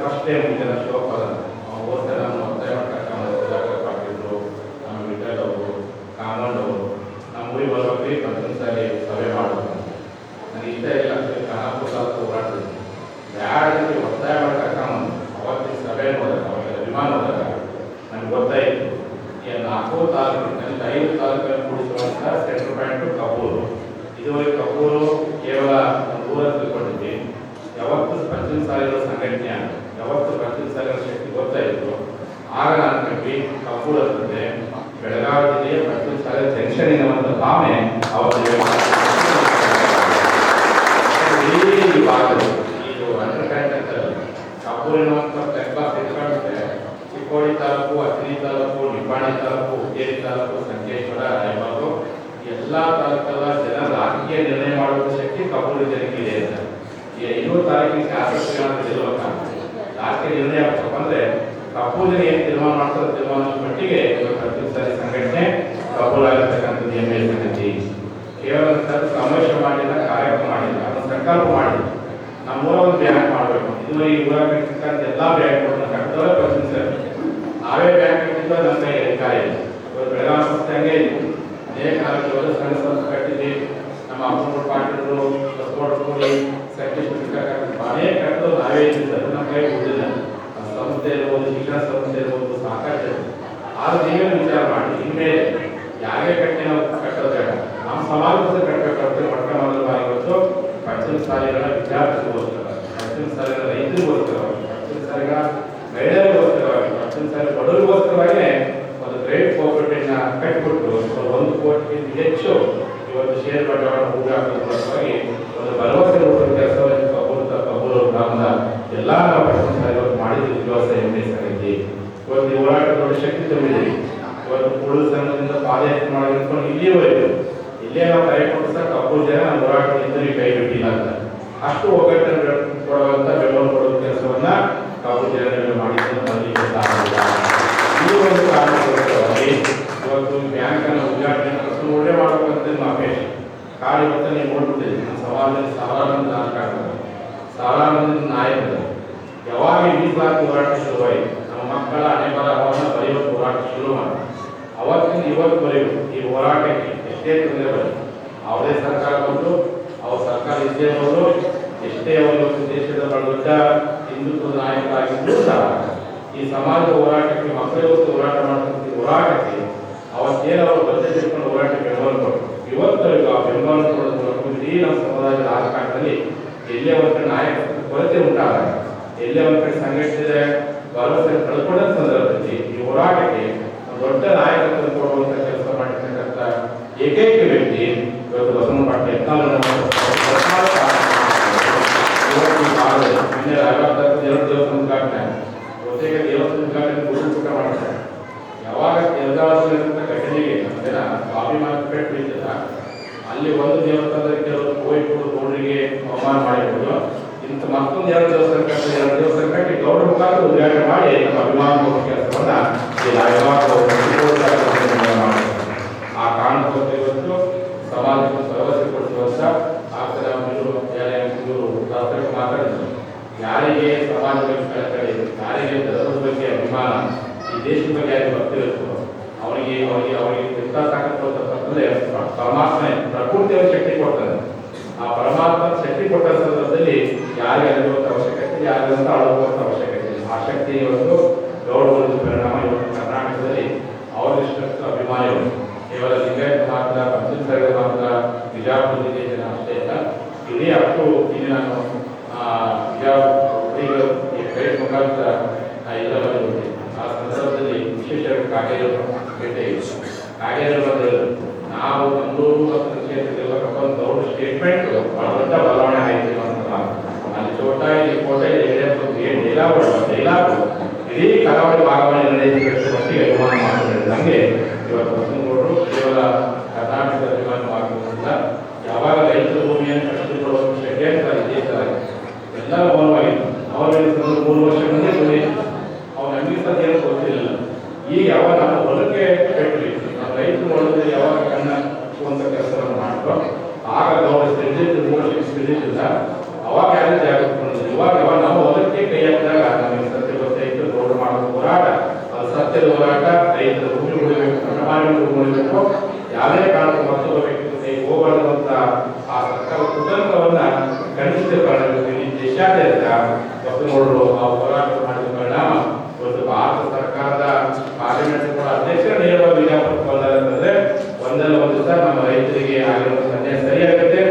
First time ಇದನ್ನ ಶಿವಪ್ಪ ಹೋದ ನಮ್ಮ ಒತ್ತಾಯ ಪಾಟೀಲ್ರು, ನಮ್ಮ ವಿಠಲ್ ಅವರು, ಕಾಮಂಡ್ ಅವರು ನಮ್ಮ ಊರಿಗೆ ಬರೋಕ್ಕೆ ಪ್ರತಿ ಸಾರಿ ಸಭೆ ಮಾಡಬೇಕು. ನನಗೆ ಇಷ್ಟ ಇಲ್ಲ ಖಾನಾಪುರ ಹೋರಾಡ್ತೀನಿ ಯಾರಿಗೆ ಒತ್ತಾಯ ಮಾಡ್ತಕ್ಕ ಅವತ್ತಿನ ಸಭೆ ನೋಡಿದಾಗ ಅವಾಗ ಅಭಿಮಾನ ಹೋದಾಗ ನನಗೆ ಗೊತ್ತಾಯಿತು ಈ 4 ತಾಲೂಕಿನಲ್ಲಿ 5 ತಾಲೂಕನ್ನು ಕೂಡಿಸುವಂಥ ಸೆಂಟ್ರಲ್ ಪಾಯಿಂಟು ಕಬ್ಬೂರು. ಇದುವರೆಗೆ ಕಬ್ಬೂರು ಕೇವಲ ದೂರ ತಿಳ್ಕೊಂಡಿದ್ವಿ. ಯಾವತ್ತು ಪಂಚಮ ಸಾಲಿಗಳ ಸಂಘಟನೆ ಯಾವತ್ತು ಪಂಚಮ ಸಾಲಿಗಳ ಶಕ್ತಿ ಗೊತ್ತಾಯಿತು ಆಗ ನಾನು ಕಂಡು ಕಬ್ಬೂರು ಅಂತಂದ್ರೆ ಬೆಳಗಾವಿ ಜಿಲ್ಲೆಯ ಪಂಚಮ ಸಾಲಿನ ಜಂಕ್ಷನ್ ಎನ್ನುವಂಥ ಭಾವನೆ ಅವತ್ತು ಈ ಭಾಗದಲ್ಲಿ ಇದು ಅಂಡರ್ಸ್ಟ್ಯಾಂಡ್ ಅಂತ ಕಬ್ಬೂರು ಎನ್ನುವಂಥ ಕ್ಲಾಸ್ ಇಟ್ಕೊಂಡಿದ್ರೆ ಚಿಕ್ಕೋಡಿ ತಾಲೂಕು, ಅತಿನಿ ತಾಲೂಕು, ನಿಪ್ಪಾಣಿ ತಾಲೂಕು, ಹುಕ್ಕೇರಿ ತಾಲೂಕು, ಸಂಕೇಶ್ವರ, ರಾಯಬಾಗು ಎಲ್ಲ ತಾಲೂಕಲ್ಲ ಜನ ರಾಜಕೀಯ ನಿರ್ಣಯ ಮಾಡುವ ಶಕ್ತಿ ಕಬ್ಬೂರು ಜನಕ್ಕೆ ಇದೆ ಅಂತ. ಈ 5 ತಾರೀಕಿನ ಶಾಸಕರು ರಾಜಕೀಯ ನಿರ್ಣಯ ಆಗ್ತಪ್ಪ ಅಂದ್ರೆ ಕಬ್ಬೂರು ಜನ ಏನು ತೀರ್ಮಾನ ಮಾಡ್ತಾರೆ ತೀರ್ಮಾನದ ಮಟ್ಟಿಗೆ ಪ್ರತಿ ಸಂಘಟನೆ ಕಬ್ಬೂರು ಆಗಿರ್ತಕ್ಕಂಥದ್ದು ಹೆಮ್ಮೆಯ ಸಂಗತಿ. ಕೇವಲ ಸಮಾವೇಶ ಮಾಡಿಲ್ಲ, ಕಾರ್ಯಕ್ರಮ ಮಾಡಿಲ್ಲ, ಅದನ್ನು ಸಂಕಲ್ಪ ಮಾಡಿಲ್ಲ. ನಮ್ಮೂರ ಒಂದು ಬ್ಯಾಂಕ್ ಮಾಡಬೇಕು. ಇದು ಈ ಊರಾಗ ಎಲ್ಲ ಬ್ಯಾಂಕ್ಗಳನ್ನ ಕಟ್ಟಿದವೇ ಪ್ರಶ್ನಿಸ್ತಾರೆ. ನಾವೇ ಬ್ಯಾಂಕ್ ಕಟ್ಟಿದ್ವ ನಮ್ಮ ಕೈ ಅಧಿಕಾರ ಇಲ್ಲ. ಬೆಳಗಾವಿ ಸಂಸ್ಥೆ ಹಂಗೆ ಇತ್ತು. ಅನೇಕ ಕಾರ್ಯಕ್ರಮಗಳು ಸಣ್ಣ ಸಂಸ್ಥೆ ಕಟ್ಟಿದ್ವಿ. ನಮ್ಮ ಅಪ್ಪನ ಪಾಟೀಲರು, ಬಸವಣ್ಣಿ, ಅನೇಕ ಕಟ್ಟಲು ನಾವೇ ಇದ್ದಿದ್ದಾರೆ. ನಮ್ಮ ಕೈ ಉಳಿದಿಲ್ಲ. ಸಂಸ್ಥೆ ಇರ್ಬೋದು, ಶಿಕ್ಷಣ ಸಂಸ್ಥೆ ಇರ್ಬೋದು, ಸಾಕಷ್ಟು. ಆದ್ರೆ ನೀವೇ ವಿಚಾರ ಮಾಡಿ ಇನ್ಮೇಲೆ ಯಾರೇ ಕಟ್ಟಿ ನಾವು ಕಟ್ಟೋದು ಬೇಡ, ನಮ್ಮ ಸಮಾಜದ ಕಟ್ಟಬೇಕಾದ್ರೆ ಮೊಟ್ಟ ಮೊದಲ ಬಾರಿ ಇವತ್ತು ಪಂಚಮ ಸಾಲಿಗಳ ವಿದ್ಯಾರ್ಥಿಗೋಸ್ಕರ, ಪಂಚಮ ಸಾಲಿಗಳ ರೈತರಿಗೋಸ್ಕರವಾಗಿ, ಪಂಚಮ ಸಾಲಿಗಳ ಮಹಿಳೆಯರಿಗೋಸ್ಕರವಾಗಿ, ಪಂಚಮ ಸಾಲಿಗಳ ಬಡವರಿಗೋಸ್ಕರವಾಗಿ ಒಂದು ಗ್ರೇಟ್ ಕೋಆಪರೇಟಿವ್ನ ಕಟ್ಟಿಬಿಟ್ಟು 1 ಕೋಟಿಗಿಂತ ಹೆಚ್ಚು ಇವತ್ತು ಷೇರು ಬಂಡವಾಳ ಹೂಡಾಕೋದಕ್ಕಾಗಿ ಒಂದು ಭರವಸೆ ರೂಪದ ಕೆಲಸವನ್ನು ಕಬ್ಬೂರು ಗ್ರಾಮದ ಎಲ್ಲ ನಾವು ಪಂಚಮ ಸಾಲಿಗಳು ಮಾಡಿದ ವಿಶ್ವಾಸ ಹೆಮ್ಮೆ ಸಂಗತಿ. ಇವತ್ತು ಈ ಹೋರಾಟ ದೊಡ್ಡ ಶಕ್ತಿ ತುಂಬಿದ್ದೀವಿ. ಇವತ್ತು ಕೂಡಲ ಸಂಘದಿಂದ ಪಾದಯಾತ್ರೆ ಮಾಡೋದಕ್ಕೆ ಇಲ್ಲಿಯವರೆಗೂ ಇಲ್ಲೇ ನಾವು ಕೈ ಕೊಟ್ಟು ಸಹ ಕಬ್ಬೂರು ಜನ ನಮ್ಮ ಹೋರಾಟದಿಂದ ಕೈ ಬಿಟ್ಟಿಲ್ಲ ಅಂತ ಅಷ್ಟು ಒಗ್ಗಟ್ಟನ್ನು ಕೊಡುವಂತ ಬೆಂಬಲ ಕೊಡುವ ಕೆಲಸವನ್ನ ಕಬ್ಬೂರು ಜನ ಮಾಡಿದ್ದು ಈ ಒಂದು ಕಾರಣಕ್ಕೋಸ್ಕರವಾಗಿ ಇವತ್ತು ಬ್ಯಾಂಕ್ ಅನ್ನು ಉದ್ಘಾಟನೆ ಒಳ್ಳೆ ಮಾಡಬೇಕಂತ ನಮ್ಮ ಅಪೇಕ್ಷೆ. ಕಾಡು ಇವತ್ತು ನೀವು ನೋಡ್ಬಿಟ್ಟಿದ್ದೀವಿ ನಮ್ಮ ಸಮಾಜದಲ್ಲಿ ಸಾವಿರಾರು ಮಂದಿ ರಾಜಕಾರಣ, ಸಾವಿರಾರು ಮಂದಿ ನಾಯಕರು. ಯಾವಾಗ ಮೀಸಲಾತಿ ಹೋರಾಟ ಶುರುವಾಯಿತು, ನಮ್ಮ ಮಕ್ಕಳ ಹಣೆಬರಹವನ್ನು ಬರೆಯುವ ಹೋರಾಟ ಶುರು ಮಾಡಿ ಅವತ್ತಿಂದ ಇವತ್ತುವರೆಗೂ ಈ ಹೋರಾಟಕ್ಕೆ ಎಷ್ಟೇ ತೊಂದರೆ ಬರಲಿ, ಅವರೇ ಸರ್ಕಾರ ಬಂದು ಅವ್ರ ಸರ್ಕಾರ ಇದ್ದೇ ಹೋದ್ರು, ಎಷ್ಟೇ ಅವರು ದೇಶದ ದೊಡ್ಡ ಹಿಂದುತ್ವದ ನಾಯಕರಾಗಿದ್ದು ಸಹ ಈ ಸಮಾಜದ ಹೋರಾಟಕ್ಕೆ ಮಕ್ಕಳಿಗೋಸ್ಕರ ಹೋರಾಟ ಮಾಡ್ತಿದ್ದ ಹೋರಾಟಕ್ಕೆ ಅವತ್ತೇನು ಅವರು ಬದ್ಧತೆ ಇಟ್ಕೊಂಡು ಹೋರಾಟಕ್ಕೆ ಬೆಂಬಲ ಕೊಟ್ಟರು. ಇವತ್ತವರೆಗೂ ಆ ಬೆಂಬಲ ಕೊಡೋದು ಇಡೀ ನಮ್ಮ ಸಮುದಾಯದ ರಾಜಕಾರಣದಲ್ಲಿ ಎಲ್ಲೇ ಒಂದು ಕಡೆ ನಾಯಕತ್ವ ಕೊರತೆ ಉಂಟಾದಾಗ, ಎಲ್ಲೇ ಒಂದು ಕಡೆ ಸಂಘಟಿಸಿದ ಭರವಸೆ ಕಳ್ಕೊಂಡ ಸಂದರ್ಭದಲ್ಲಿ ಈ ಹೋರಾಟಕ್ಕೆ ದೊಡ್ಡ ನಾಯಕತ್ವ ಕೊಡುವಂತ ಕೆಲಸ ಮಾಡಿರ್ತಕ್ಕಂಥ ಏಕೈಕ ವ್ಯಕ್ತಿ ಇವತ್ತು ಬಸವಣ್ಣ ಪಾಟೀಲ್ ದೇವಸ್ಥಾನ ಉದ್ಘಾಟನೆ, ಬಹುತೇಕ ದೇವಸ್ಥಾನ ಉದ್ಘಾಟನೆ ಊಟ ಮಾಡ್ತಾರೆ. ಯಾವಾಗ ದೇವದಾಸರಿಂದ ಕಟಣಿಗೆ ಜನ ಸ್ವಾಭಿಮಾನ ಪೆಟ್ಟು ಬೀಳ್ತದ ಅಲ್ಲಿ ಒಂದು ದೇವಸ್ಥಾನದಲ್ಲಿ ಕೆಲವರು ಹೋಗ್ಬಿಟ್ಟು ಗೌಡರಿಗೆ ಅವಮಾನ ಮಾಡಿಬಿಟ್ಟು ಇಂಥ ಮತ್ತೊಂದು 2 ದೇವಸ್ಥಾನ ಕಟ್ಟಿ 2 ದೇವಸ್ಥಾನ ಕಟ್ಟಿ ಗೌಡ ಮುಖಾಂತರ ಉದ್ಘಾಟನೆ ಮಾಡಿ ನಮ್ಮ ಅಭಿಮಾನ ಕೆಲಸವನ್ನ ಆ ಕಾರಣಕ್ಕೋಸ್ಕರ ಇವತ್ತು ಸಮಾಜಕ್ಕೆ ಭರವಸೆ ಕೊಡಿಸುವಂತ ಆಗ್ತದೆ. ಮಾತಾಡಿದ್ರು ಯಾರಿಗೆ ಸಮಾಜದ ಕಳಕಳಿ, ಯಾರಿಗೆ ಧರ್ಮದ ಬಗ್ಗೆ ಅಭಿಮಾನ, ಈ ದೇಶದ ಬಗ್ಗೆ ಯಾರಿಗೆ ಗೊತ್ತಿರುತ್ತೋ ಅವರಿಗೆ ಎಂತ ತಾಕತ್ತಂದ್ರೆ ಪರಮಾತ್ಮ ಪ್ರಕೃತಿಯ ಶಕ್ತಿ ಕೊಡ್ತಾರೆ. ಆ ಪರಮಾತ್ಮ ಶಕ್ತಿ ಕೊಟ್ಟ ಸಂದರ್ಭದಲ್ಲಿ ಯಾರಿಗೆ ಅಲ್ಲಿರುವಂತ ಅವಶ್ಯಕತೆ, ಯಾರಿಗಂತ ಅಳುವಂತ ಅವಶ್ಯಕತೆ ಇಲ್ಲ. ಆ ಶಕ್ತಿ ಇವತ್ತು ಗೌರವದ ಪರಿಣಾಮ ಇವತ್ತು ಕರ್ನಾಟಕದಲ್ಲಿ ಅವರಿಷ್ಟು ಅಭಿಮಾನಿಗಳು ಕೇವಲ ಲಿಂಗಾಯತ ಮಾತ್ರ, ಪಂಚಮ ಸಾಲಿಗಳ ಮಾತ್ರ, ಬಿಜಾಪುರ ಜಿಲ್ಲೆಯ ಜನ ಅಷ್ಟೇ ಇಲ್ಲ, ಇಡೀ ಅಷ್ಟು ಇಲ್ಲಿ ನಾನು ಕೈ ಮುಖಾಂತರ ಎಲ್ಲ ಬಂದಿದ್ದೆ. ಆ ಸಂದರ್ಭದಲ್ಲಿ ವಿಶೇಷ ಕಾಗೇರಿ ಬಂದಿಲ್ಲ. ನಾವು ಮಂಗಳೂರು ಮತ್ತು ಕ್ಷೇತ್ರದಲ್ಲ ಒಂದು ದೊಡ್ಡ ಸ್ಟೇಟ್ಮೆಂಟ್ ಬಹಳ ದೊಡ್ಡ ಬದಲಾವಣೆ ಆಯಿತು ಅಂತ ಅಲ್ಲಿ ಚೋಟ ಇಲ್ಲಿ ಕೋಟೆ ಡೈಲಾಗು ಇಡೀ ಕರಾವಳಿ ಭಾಗವಾಗಿ ನಡೆಯುತ್ತಿರುವ ಮಟ್ಟಿಗೆ ಅಭಿಮಾನ ಮಾಡಿದ್ದಾರೆ. ನಮಗೆ ಇವತ್ತು ಬಸವನಗೌಡರು ಕೇವಲ ಕರ್ನಾಟಕದ ಅಭಿಮಾನವಾಗುವುದಿಲ್ಲ, ಯಾವಾಗ ರೈತರ ಭೂಮಿಯನ್ನು ಕಟ್ಟಿಕೊಳ್ಳುವ ಷಡ್ಯಂತ್ರ ದೇಶದಲ್ಲಿ ಎಲ್ಲರ ಮೌನವಾಗಿತ್ತು. ಅವರು 3 ವರ್ಷ ಮುಂದೆ ದುಡಿಯಿತು, ಅವ್ರು ನಮಗೆ ಸಹ ಏನು ಗೊತ್ತಿರಲಿಲ್ಲ. ಈಗ ಯಾವಾಗ ನಮ್ಮ ಹೊಲಕ್ಕೆ ಕಟ್ಟಲಿ, ನಮ್ಮ ರೈತರು ಹೊಲದ ಯಾವಾಗ ಕಣ್ಣ ಹಚ್ಚುವಂಥ ಕೆಲಸವನ್ನು ಮಾಡಿದ್ರು ಆಗ ಗೌರವ ತಿಳಿದಿದ್ದು 3 ವರ್ಷಕ್ಕೆ ತಿಳಿದಿಲ್ಲ. ಅವಾಗ ಯಾರು ಜಾಗೃತಿ ಇವಾಗ ಯಾವಾಗ ನಮ್ಮ ಹೊಲಕ್ಕೆ ಕೈ ಹಾಕಿದಾಗ ಸಿಕ್ಕಾದ್ರಿಂದ ಬಸವನಗೌಡರು ಆ ಹೋರಾಟ ಮಾಡಿದ ಪರಿಣಾಮ ಇವತ್ತು ಭಾರತ ಸರ್ಕಾರದ ಪಾರ್ಲಿಮೆಂಟ್ ಕೂಡ ಅಧ್ಯಕ್ಷರ ನೇರವಾಗಿ ವಿಜಯಪುರಕ್ಕೆ ಬಂದಾರೆ. ಒಂದಲ್ಲ ಒಂದು ದಿವಸ ನಮ್ಮ ರೈತರಿಗೆ ಆಗಿರುವ ಸನ್ನೆ ಸರಿಯಾಗುತ್ತೆ,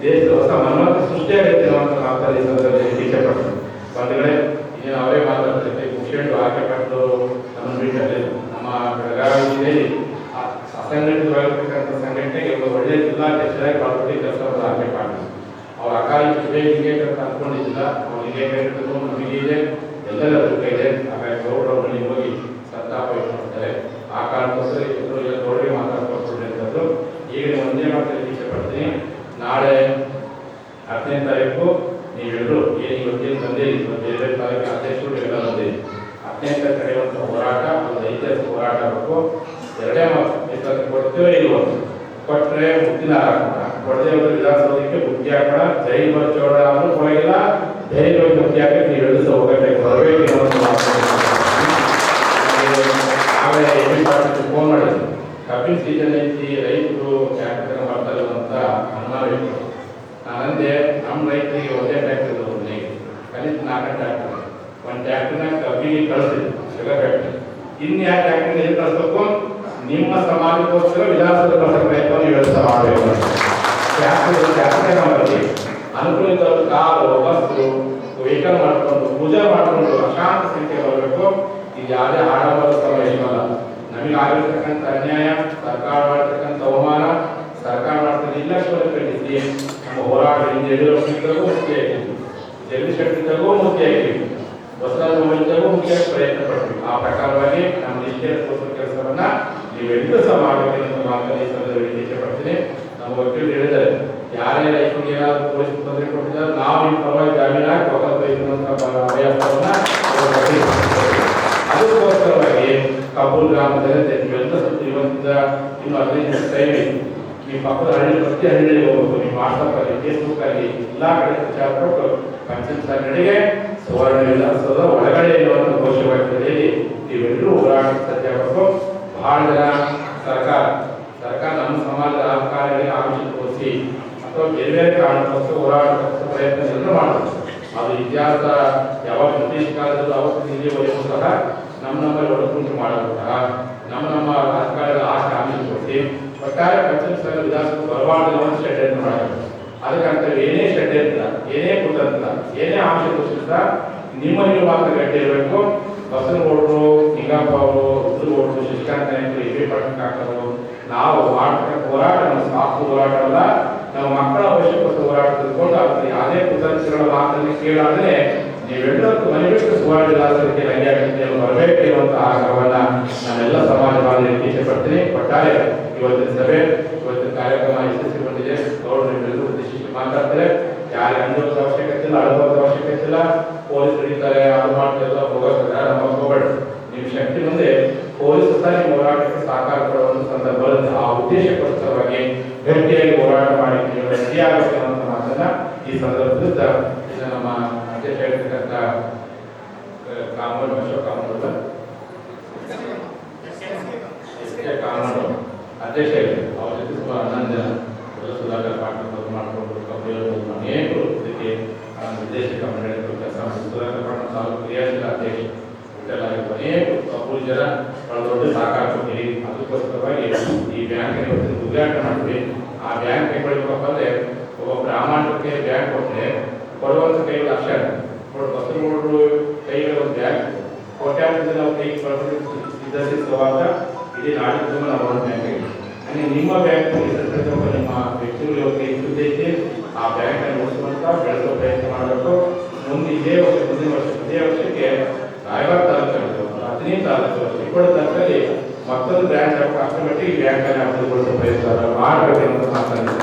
ದೇಶದ ಹೊಸ ಮನ್ವಂತ ಸೃಷ್ಟಿಯಾಗುತ್ತೆ ಅನ್ನುವಂಥ ಮಾತಲ್ಲಿ ಸಂದರ್ಭದಲ್ಲಿ ಇಚ್ಛೆ ಪಡ್ತಾರೆ. ಒಂದು ಕಡೆ ಇನ್ನೇನು ಅವರೇ ಮಾತಾಡ್ತಾರೆ, ಮುಖ್ಯಮಂತ್ರಿ ಆಕೆಪಟ್ಟು ನಮ್ಮನ್ನು ಬಿಟ್ಟಲ್ಲಿ ನಮ್ಮ ಬೆಳಗಾವಿ ಜಿಲ್ಲೆಯಲ್ಲಿ ಅಸಂಘಟಿತವಾಗಿರ್ತಕ್ಕಂಥ ಸಂಘಟನೆಗೆ ಒಂದು ಒಳ್ಳೆಯ ಜಿಲ್ಲಾಧ್ಯಕ್ಷರಾಗಿ ಪಾಲ್ಗೊಳ್ಳಿ ಕೆಲಸವನ್ನು ಆಕೆ ಮಾಡ್ತಾರೆ. ಅವ್ರ ಅಕಾಲಿ ಲಿಂಗೇಕರ್ ಅಂತ ಅಂದ್ಕೊಂಡಿದ್ದಿಲ್ಲ, ಅವ್ರು ಲಿಂಗೇಕರಿಗೂ ನಮಗೆ ಇದೆ, ಎಲ್ಲರ ದುಃಖ ಇದೆ. ಹಾಗಾಗಿ ಗೌರವರಲ್ಲಿ ಹೋಗಿ ಸಂತಾಪ ಮಾಡ್ತಾರೆ. ಆ ಕಾರಣಕ್ಕೋಸ್ಕರ ಎಲ್ಲರೂ ಎಲ್ಲ ಗೌರವ ಮಾತಾಡ್ಕೊಳ್ತಕ್ಕಂಥದ್ದು. ಈಗ ಒಂದೇ ಮಾತಲ್ಲಿ ಇಚ್ಛೆ ಪಡ್ತೀನಿ, ನಾಳೆ 10ನೇ ತಾರೀಕು ನೀವೆಲ್ಲರೂ ಏನು ಇವತ್ತೇನು ಬಂದಿರಿ, ಬೇರೆ ಬೇರೆ ತಾರೀಕು ಅಧ್ಯಕ್ಷರು ಎಲ್ಲ ಬಂದಿರಿ. 10ನೇ ತಾರೀಕು ನಡೆಯುವಂಥ ಹೋರಾಟ ಒಂದು ಐತಿಹಾಸಿಕ ಹೋರಾಟ ಆಗಬೇಕು. ಎರಡೇ ಮಾತು ಕೊಡ್ತೇವೆ ಇಲ್ವ, ಕೊಟ್ಟರೆ ಮುದ್ದಿನ ಹಾಕೋಣ, ಕೊಡದೆ ಒಂದು ವಿಧಾನಸೌಧಕ್ಕೆ ಬುದ್ಧಿ ಹಾಕೋಣ. ಜೈ ಬಚ್ಚೋಣ ಅನ್ನೋ ಕೊನೆಗಿಲ್ಲ, ಧೈರ್ಯವಾಗಿ ಬುದ್ಧಿ ಹಾಕಿ ನೀವು ಎದುರಿಸ ಹೋಗಬೇಕು ಬರಬೇಕು ಅನ್ನೋದು ಆಮೇಲೆ ಎಲ್ಲಿ ಪಾರ್ಟಿ ಫೋನ್ ಮಾಡಿದ್ರು, ಕಬ್ಬಿನ ಸೀಸನ್ ಐತಿ, ರೈತರು ಟ್ಯಾಕ್ಟರ್ ಮಾಡ್ತಾರೆ ಅಂತ ಅನುಮಾನ ಇತ್ತು. ನಾನಂದೆ ನಮ್ಮ ರೈತರಿಗೆ ಒಂದೇ ಟ್ಯಾಕ್ಟರ್ ಇರೋದು, ಕನಿಷ್ಠ 4 ಟ್ಯಾಕ್ಟರ್, ಒಂದು ಟ್ಯಾಕ್ಟರ್ನ ಕಬ್ಬಿಗೆ ಕಳಿಸಿದ್ರು ಶುಗರ್ ಫ್ಯಾಕ್ಟ್ರಿ. ಇನ್ಯಾವ ಟ್ಯಾಕ್ಟರ್ ಏನು ಕಳಿಸ್ಬೇಕು, ನಿಮ್ಮ ಸಮಾಜಕ್ಕೋಸ್ಕರ ವಿಧಾನಸೌಧ ಕಳಿಸೋ ಪ್ರಯತ್ನ ನೀವು ವ್ಯವಸ್ಥೆ ಮಾಡಬೇಕು. ಟ್ಯಾಕ್ಟರ್ ನಮ್ಮಲ್ಲಿ ಅನುಕೂಲಿತ ಕಾರು ಬಸ್ಸು ವೆಹಿಕಲ್ ಮಾಡಿಕೊಂಡು ಪೂಜೆ ಮಾಡಿಕೊಂಡು ಅಶಾಂತ ಸಂಖ್ಯೆ ಬರಬೇಕು. ಇದು ಯಾವುದೇ ಆಡಂಬರ ಸಮಾವೇಶವಲ್ಲ. ನಮಗೆ ಆಗಿರ್ತಕ್ಕಂಥ ಅನ್ಯಾಯ, ಸರ್ಕಾರ ಮಾಡತಕ್ಕಂಥ ಅವಮಾನ, ಸರ್ಕಾರ ಮಾಡ್ತಕ್ಕಂಥ ಇಲಾಖೆಗಳನ್ನು ಖಂಡಿಸಿ ನಮ್ಮ ಹೋರಾಟ ಹಿಂದೆ ಯಡಿಯೂರಪ್ಪನಿದ್ದಾಗೂ ಮುಖ್ಯ ಆಗಿತ್ತು, ಜಗದೀಶ್ ಶೆಟ್ಟಿದ್ದಾಗೂ ಮುಖ್ಯ ಆಗಿತ್ತು, ಬಸವರಾಜ ಬೊಮ್ಮಾಯಿದ್ದಾಗೂ ಮುಖ್ಯ ಪ್ರಯತ್ನ ಪಡ್ತೀವಿ. ಆ ಪ್ರಕಾರವಾಗಿ ನಮ್ಮ ನಿಷ್ಠೆಗೋಸ್ಕರ ಕೆಲಸವನ್ನ ನೀವೆಲ್ಲರೂ ಸಹ ಮಾಡಬೇಕೆಂದು ಮಾತಲ್ಲಿ ಸಂದರ್ಭದಲ್ಲಿ ಇಚ್ಛೆ ಪಡ್ತೀನಿ. ನಮ್ಮ ವಕೀಲರು ಹೇಳಿದ್ದಾರೆ, ಯಾರೇ ರೈತರಿಗೆ ಏನಾದರೂ ಪೊಲೀಸ್ ತೊಂದರೆ ಕೊಟ್ಟಿದ್ದಾರೆ, ನಾವು ನಿಮ್ಮ ಪರವಾಗಿ ಜಾಮೀನು ಹಾಕಿ ಒಕ್ಕಲು ಬೈಸುವಂತ ಅಭ್ಯಾಸವನ್ನ ಅದಕ್ಕೋಸ್ಕರವಾಗಿ ಕಬ್ಬೂರು ಗ್ರಾಮದಲ್ಲಿ ನೀವೆಲ್ಲ ಇವತ್ತಿಂದ ಇನ್ನು 15 ಟೈಮ್ ಇತ್ತು. ನಿಮ್ಮ ಪಕ್ಕದ ಹಳ್ಳಿ ಪ್ರತಿ ಹಳ್ಳಿಯಲ್ಲಿ ಹೋಗ್ಬೇಕು, ನಿಮ್ಮ ವಾಟ್ಸಪ್ ಅಲ್ಲಿ ಫೇಸ್ಬುಕ್ ಅಲ್ಲಿ ಎಲ್ಲಾ ಕಡೆ ಪ್ರಚಾರ ಕೊಟ್ಟು ಪಂಚಾಯತ್ ಕಡೆಗೆ ಸುವರ್ಣ ವಿಧಾನಸೌಧ ಒಳಗಡೆ ಇರುವಂತ ಘೋಷವಾಕ್ಯದಲ್ಲಿ ನೀವೆಲ್ಲರೂ ಹೋರಾಟ ಸತ್ಯ ಆಗಬೇಕು. ಬಹಳ ಜನ ಸರ್ಕಾರ ನಮ್ಮ ಸಮಾಜದ ರಾಜಕಾರಣಿಗಳಿಗೆ ಆಮಿಷ ತೋರಿಸಿ ಅಥವಾ ಬೇರೆ ಬೇರೆ ಕಾರಣಕ್ಕೋಸ್ಕರ ಹೋರಾಟಕ್ಕೋಸ್ಕರ ಪ್ರಯತ್ನ ಎಲ್ಲರೂ ಮಾಡ್ತಾರೆ. ಅದು ಇತಿಹಾಸ ಯಾವಾಗ ಬ್ರಿಟಿಷ್ ಕಾಲದಲ್ಲಿ ಅವತ್ತು ಇಲ್ಲಿವರೆಗೂ ಸಹ ನಮ್ಮಲ್ಲಿ ಒಳಗುಂಟು ಮಾಡೋದ್ರ ನಮ್ಮ ರಾಜಕಾರಣಿಗಳ ಆಸೆ ಆಮಿಷ ತೋರಿಸಿ ಒಟ್ಟಾರೆ ಪಂಚಾಯತ್ ವಿಧಾನಸಭೆ ಬರಬಾರ್ದು ಒಂದು ಷಡ್ಯಂತ್ರ ಮಾಡಬೇಕು. ಅದಕ್ಕಂತ ಏನೇ ಷಡ್ಯಂತ್ರ, ಏನೇ ಕುತಂತ್ರ, ಏನೇ ಆಮಿಷ ತೋರಿಸಿದ್ರ ನಿಮ್ಮ ಮಾತ್ರ ಗಟ್ಟಿ ಇರಬೇಕು. ಬಸವನಗೌಡರು, ನಿಂಗಪ್ಪ ಅವರು, ರುದ್ರಗೌಡರು, ಶಶಿಕಾಂತ್ ನಾಯಕರು, ಎ ಬಿ ಪಾಟೀಲ್ ಕಾಕರು, ನಾವು ಮಾಡ್ತಕ್ಕಂಥ ಹೋರಾಟ ನಮ್ಮ ಸ್ವಾರ್ಥ ಹೋರಾಟ ಅಲ್ಲ, ನಮ್ಮ ಮಕ್ಕಳ ಭವಿಷ್ಯಕ್ಕೋಸ್ಕರ ಹೋರಾಟ ತಿಳ್ಕೊಂಡು ಅದಕ್ಕೆ ಯಾವುದೇ ಕುತಂತ್ರಗಳ ಮಾತನ್ನು ಕೇಳಾದ್ರೆ ನೀವೆಲ್ಲರೂ ಮನೆ ಬಿಟ್ಟು ಸುವರ್ಣ ವಿಧಾನಸೌಧಕ್ಕೆ ಲಂಗೆ ಆಗುತ್ತೆ ಬರಬೇಕು ಇರುವಂತಹ ಆಗ್ರಹವನ್ನ ನಾನೆಲ್ಲ ಸಮಾಜ ಬಾಂಧವರಿಗೆ ಇಚ್ಛೆ ಪಡ್ತೀನಿ. ಒಟ್ಟಾರೆ ಇವತ್ತಿನ ಸಭೆ, ಇವತ್ತಿನ ಕಾರ್ಯಕ್ರಮ ಯಶಸ್ವಿಗೊಂಡಿದೆ. ಗೌರವರೆಲ್ಲರೂ ಉದ್ದೇಶಿಸಿ ಮಾತಾಡ್ತಾರೆ. ಯಾರಿಗೆ ಅಂಜುವಂತ ಅವಶ್ಯಕತೆ ಇಲ್ಲ, ಅಳುವಂತ ಅವಶ್ಯಕತೆ ಇಲ್ಲ. ಪೊಲೀಸ್ ಹಿಡಿತಾರೆ, ಅದು ಮಾಡ್ತಿಲ್ಲ, ಹೋಗೋದ್ರೆ ನಮ್ಮ ಹೋಗಬೇಡ. ನಿಮ್ಮ ಶಕ್ತಿ ಮುಂದೆ ಪೊಲೀಸ್ ಸಹ ನಿಮ್ಮ ಹೋರಾಟಕ್ಕೆ ಸಹಕಾರ ಕೊಡುವಂತ ಸಂದರ್ಭ ಬರುತ್ತೆ. ಆ ಉದ್ದೇಶಕ್ಕೋಸ್ಕರವಾಗಿ ಗಟ್ಟಿಯಾಗಿ ಹೋರಾಟ ಮಾಡಿ ನೀವು ರೆಡಿ ಆಗಬೇಕು ಅನ್ನೋ ಮಾತನ್ನ ಈ ಸಂದರ್ಭದಿಂದ ನಮ್ಮ ಅಧ್ಯಕ್ಷ ಹೇಳ್ತಕ್ಕಂಥ ಕಾಮೂರು ಅಶೋಕ್ ಕಾಮೂರು ಅಧ್ಯಕ್ಷ ಅವ್ರ ಜೊತೆ ಸುಮಾರು 11 ಜನ ಸುಧಾಕರ್ ಪಾಟೀಲ್ ಮಾಡಿಕೊಂಡು ಅನೇಕರು ಇದಕ್ಕೆ ನಿರ್ದೇಶಕ ಮಂಡಳಿ ಕೆಲಸ ಮಾಡಿ ಸುಧಾಕರ್ ಪಾಟೀಲ್ ತಾಲೂಕು ಕ್ರಿಯಾಶೀಲ ಅಧ್ಯಕ್ಷ ಅನೇಕ ಕಬ್ಬೂರು ಜನ ಬಹಳ ದೊಡ್ಡ ಸಹಕಾರ ಕೊಟ್ಟಿರಿ. ಅದಕ್ಕೋಸ್ಕರವಾಗಿ ಈ ಬ್ಯಾಂಕ್ ಇವತ್ತಿನ ಉದ್ಘಾಟನೆ ಮಾಡ್ತೀವಿ. ಆ ಬ್ಯಾಂಕ್ ಕೈಗೊಳ್ಳಬೇಕಪ್ಪ ಅಂದ್ರೆ ಒಬ್ಬ ಪ್ರಾಮಾಣಿಕಕ್ಕೆ ಬ್ಯಾಂಕ್ ಕೊಟ್ಟರೆ ಕೊಡುವಂತ ಕೈಗಳು ಅಕ್ಷ ಬಸವನಗೌಡರು ಕೈಗಳ ಒಂದು ಬ್ಯಾಂಕ್ ಕೋಟ್ಯಾಂತರ ನಾವು ಕೈ ಸಿದ್ಧವಾದ ಇಡೀ ನಾಡಿನ ತುಂಬ ನಾವು ಒಂದು ಬ್ಯಾಂಕ್ ಆಗಿದೆ. ಹಾಗೆ ನಿಮ್ಮ ಬ್ಯಾಂಕ್ ನಿಮ್ಮ ವ್ಯಕ್ತಿಗಳು ಕೈ ಸುದ್ದೈತಿ, ಆ ಬ್ಯಾಂಕ್ ಅನ್ನು ಉಳಿಸುವಂತ ಬೆಳೆಸೋ ಪ್ರಯತ್ನ ಮಾಡಬೇಕು. ಮುಂದೆ ಇದೇ ವರ್ಷಕ್ಕೆ ರಾಯಬಾಗ ತಾಲೂಕು 15 ತಾಲೂಕು ಚಿಕ್ಕೋಡಿ ತಾಲೂಕಲ್ಲಿ ಮತ್ತೊಂದು ಬ್ಯಾಂಕ್ ಅಷ್ಟರ ಮಟ್ಟಿಗೆ ಈ ಬ್ಯಾಂಕ್ ಅನ್ನು ಅಭಿವೃದ್ಧಿಗೊಳಿಸೋ ಪ್ರಯತ್ನ ಮಾಡಬೇಕೆಂದು ಮಾತನಾಡಿಲ್ಲ.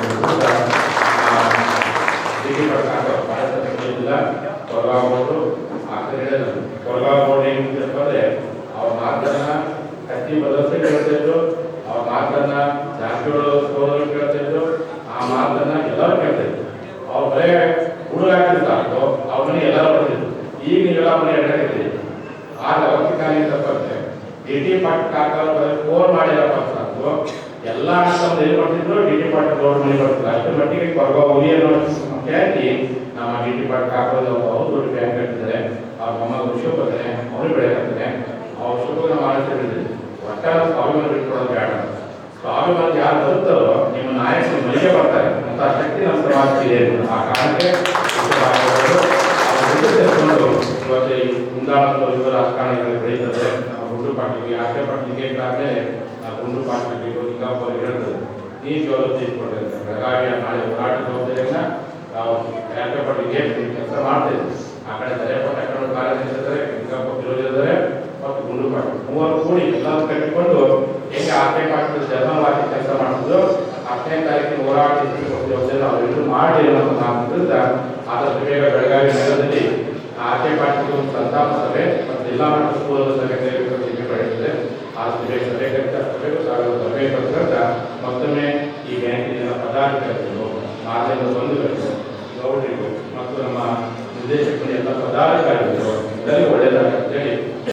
ಕೊರಗಾಗೌಡರು ಆ ಕಡೆ ಕೊರಗಾಗೌಡ ಏನಿದೆ ಅವ್ರ ಮಾತನ್ನ ಕತ್ತಿ ಭರವಸೆ ಕೇಳ್ತಿದ್ರು, ಅವ್ರ ಮಾತನ್ನ ಜಾರಕಿಹೊಳಿ ಸೋದರರು ಕೇಳ್ತಿದ್ರು, ಆ ಮಾತನ್ನ ಎಲ್ಲರೂ ಕೇಳ್ತಿದ್ರು. ಅವ್ರ ಬರೇ ಹುಡುಗ ಹಾಕಿರ್ತಾರೋ ಅವ್ರ ಮನೆ ಎಲ್ಲರೂ ಬರ್ತಿದ್ರು. ಈಗ ನೀವೆಲ್ಲ ಮನೆ ಎಡಾಕಿದ್ರಿ. ಆಗ ಅವತ್ತು ಕಾಲ ತಪ್ಪತ್ತೆ ಡಿ ಪಾಟ್ ಕಾಕ ಫೋನ್ ಮಾಡಿರಪ್ಪ ಸಾಕು ಎಲ್ಲ ಎಲ್ಲಿ ಬರ್ತಿದ್ರು ಡಿ ಪಾಟ್ ಗೌಡ್ ಮನೆ ಬರ್ತಿದ್ರು. ಅಷ್ಟರ ಮಟ್ಟಿಗೆ ಕೊರಗಾವ್ ಹುಲಿ ಅನ್ನೋ ಖ್ಯಾತಿ ನಮ್ಮ ನಮ್ಮ ಡಿ ಪಾರ್ಕ್ ಹಾಕೋದು ಅವರು ದೊಡ್ಡ ಬ್ಯಾಂಕ್ ಕಟ್ಟಿದ್ದಾರೆ, ಅವ್ರ ಮೊಮ್ಮ ಕೃಷಿ ಬರ್ತಾರೆ, ಅವರು ಬೆಳೆ ಹಾಕ್ತಾರೆ, ಅವ್ರ ಶುಭ ಮಾಡಿದ್ರೆ ಒಟ್ಟಾರೆ ಸ್ವಾಭಿಮಾನ ಬಿಟ್ಕೊಡೋದು ಬೇಡ. ಸ್ವಾಭಿಮಾನ ಯಾರು ಬರುತ್ತಾರೋ ನಿಮ್ಮ ನಾಯಕರು ಮನೆಗೆ ಬರ್ತಾರೆ ಅಂತ ಶಕ್ತಿ ನಮ್ಮ ಸಮಾಜಕ್ಕೆ ಇದೆ. ಆ ಕಾರಣಕ್ಕೆ ಇವತ್ತು ಈ ಕುಂದಾಪುರ ಇವರ ರಾಜಕಾರಣಿಗಳು ಬೆಳೀತಾರೆ. ನಮ್ಮ ಗುಂಡು ಪಾರ್ಟಿಗೆ ಆಕೆ ಪಾರ್ಟಿಗೆ ಗುಂಡು ಪಾರ್ಟಿಗೆ ಹಿಂಗಾಪುರ ಹೇಳ್ತದೆ ಈ ಜವಾಬ್ದಾರಿ ತೆಗೆದುಕೊಂಡಿರ್ತಾರೆ. ಬೆಳಗಾವಿಯ ನಾಳೆ ಹೋರಾಟ ಜವಾಬ್ದಾರಿಯನ್ನ ನಾವು ಆಕೆ ಪಾರ್ಟಿಗೆ ಕೆಲಸ ಮಾಡ್ತೇವೆ. ಆ ಕಡೆ ದರೆಪಟ್ಟ ಕಡೆ ಕಾರ್ಯನಿರ್ವಹಿಸಿದ್ದಾರೆ, ಹಿಂಗಾಪುರ ವಿರೋಧಿ ಇದ್ದಾರೆ ಮತ್ತು ಗುಂಡು ಪಾರ್ಟಿ ಮೂವರು ಕೂಡಿ ಎಲ್ಲರೂ ಕಟ್ಟಿಕೊಂಡು ಹೇಗೆ ಆಕೆ ಪಾರ್ಟಿ ಜನ್ಮವಾಗಿ ಕೆಲಸ ಮಾಡಿದ್ರು 10ನೇ ತಾರೀಕಿನ ಹೋರಾಟ ನಾವೆಲ್ಲರೂ ಮಾಡಿ ಅನ್ನೋದು ನಾವು ವಿರುದ್ಧ ಆದಷ್ಟು ಬೇಗ ಬೆಳಗಾವಿ ನಗರದಲ್ಲಿ ಆಕೆ ಪಾರ್ಟಿಗೆ ಒಂದು ಸಂತಾಪ ಸಭೆ ಮತ್ತು ಜಿಲ್ಲಾ ಮಟ್ಟದ ಪೂರ್ವ ಸಭೆ ಪಡೆಯುತ್ತದೆ. ಆದಷ್ಟು ಬೇಗ ಸಭೆ ಕರೆಸಬೇಕು. ಸಭೆ ಕರೆಸಿದ ಮತ್ತೊಮ್ಮೆ ಈ ಬ್ಯಾಂಕಿನ ಪದಾಧಿಕಾರಿಗಳು, ಮಾಧ್ಯಮದ ಬಂಧುಗಳು, ಗೌಡರಿಗೂ ಮತ್ತು ನಮ್ಮ ನಿರ್ದೇಶಕರು ಎಲ್ಲ ಪದಾಧಿಕಾರಿಗಳು ಎಲ್ಲರಿಗೂ ಒಳ್ಳೆಯದಾಗಲಿ.